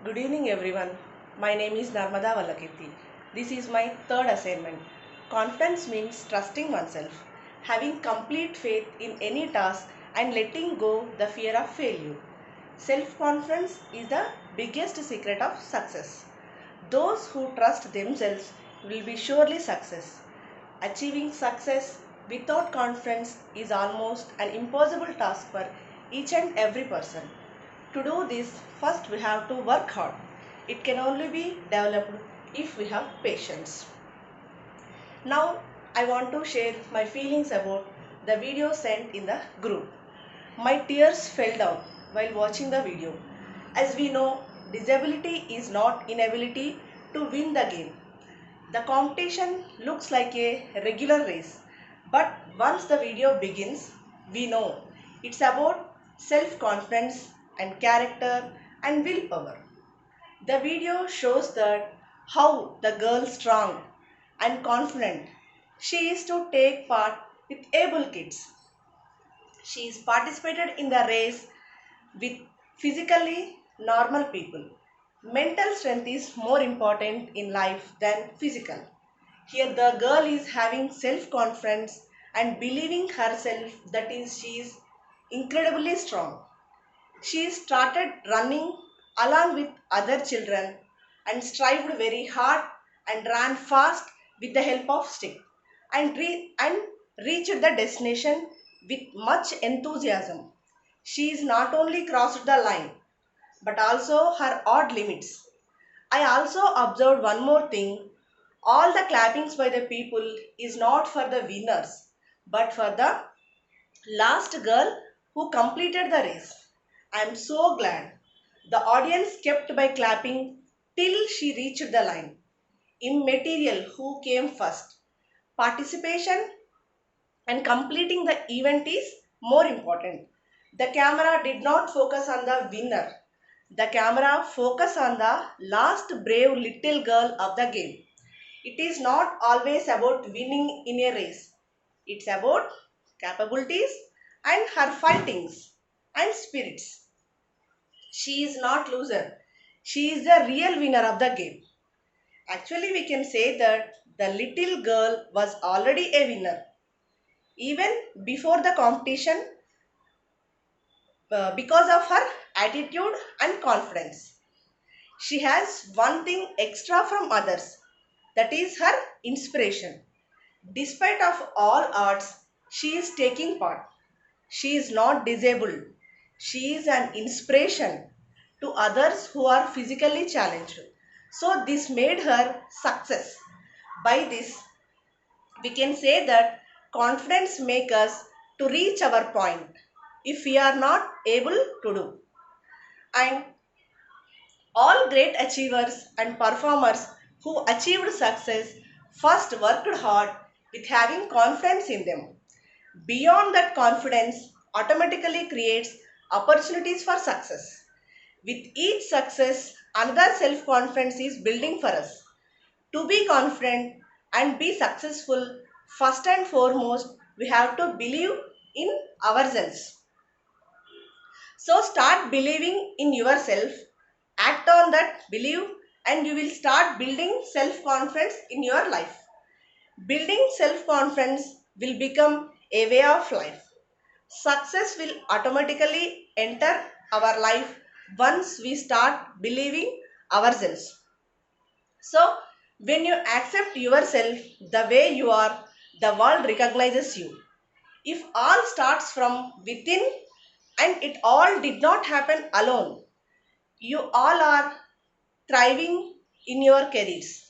Good evening, everyone. My name is Narmada Valakirti. This is my third assignment. Confidence means trusting oneself, having complete faith in any task, and letting go the fear of failure. Self-confidence is the biggest secret of success. Those who trust themselves will be surely success. Achieving success without confidence is almost an impossible task for each and every person. To do this, first we have to work hard. It can only be developed if we have patience. Now, I want to share my feelings about the video sent in the group. My tears fell down while watching the video. As we know, disability is not inability to win the game. The competition looks like a regular race, but once the video begins, we know it's about self-confidence and character and willpower. The video shows that how the girl strong and confident she is to take part with able kids. She is participated in the race with physically normal people. Mental strength is more important in life than physical. Here the girl is having self-confidence and believing herself that is she is incredibly strong. She started running along with other children and strived very hard and ran fast with the help of stick and reached the destination with much enthusiasm. She is not only crossed the line but also her odd limits. I also observed one more thing. All the clappings by the people is not for the winners but for the last girl who completed the race. I am so glad. The audience kept by clapping till she reached the line. Immaterial who came first. Participation and completing the event is more important. The camera did not focus on the winner. The camera focused on the last brave little girl of the game. It is not always about winning in a race. It's about capabilities and her fightings and spirits. She is not loser. She is the real winner of the game. Actually, we can say that the little girl was already a winner. Even before the competition, because of her attitude and confidence. She has one thing extra from others, that is her inspiration. Despite of all odds, she is taking part. She is not disabled. She is an inspiration to others who are physically challenged. So this made her success. By this, we can say that confidence makes us to reach our point if we are not able to do. And all great achievers and performers who achieved success first worked hard with having confidence in them. Beyond that, confidence automatically creates opportunities for success. With each success, another self-confidence is building for us. To be confident and be successful, first and foremost, we have to believe in ourselves. So start believing in yourself, act on that belief, and you will start building self-confidence in your life. Building self-confidence will become a way of life. Success will automatically enter our life once we start believing ourselves. So, when you accept yourself the way you are, the world recognizes you. If all starts from within and it all did not happen alone, you all are thriving in your careers.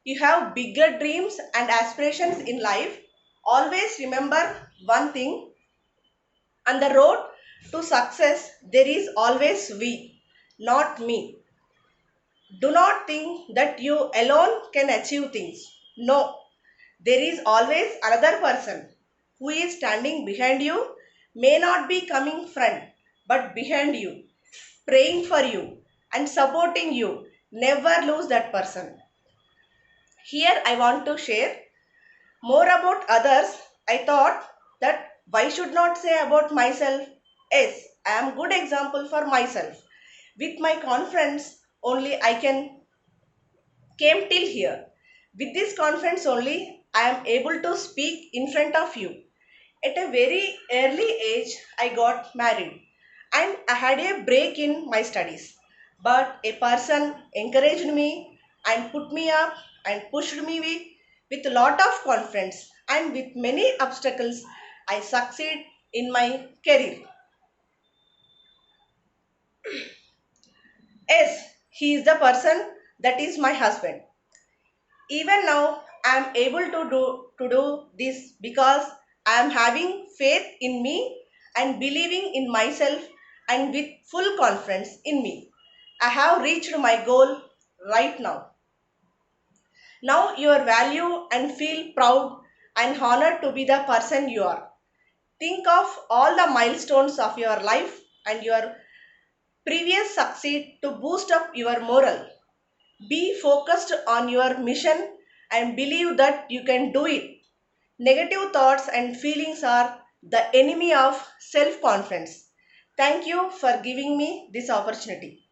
You have bigger dreams and aspirations in life. Always remember one thing, on the road to success, there is always we, not me. Do not think that you alone can achieve things. No, there is always another person who is standing behind you, may not be coming front, but behind you, praying for you and supporting you. Never lose that person. Here I want to share more about others. I thought that why should not say about myself? Yes, I am good example for myself. With my confidence only I can came till here. With this confidence only I am able to speak in front of you. At a very early age, I got married and I had a break in my studies. But a person encouraged me and put me up and pushed me with a lot of confidence, and with many obstacles, I succeed in my career. Yes, he is the person that is my husband. Even now, I am able to do this because I am having faith in me and believing in myself and with full confidence in me. I have reached my goal right now. Now you are value and feel proud and honored to be the person you are. Think of all the milestones of your life and your previous succeed to boost up your morale. Be focused on your mission and believe that you can do it. Negative thoughts and feelings are the enemy of self confidence. Thank you for giving me this opportunity.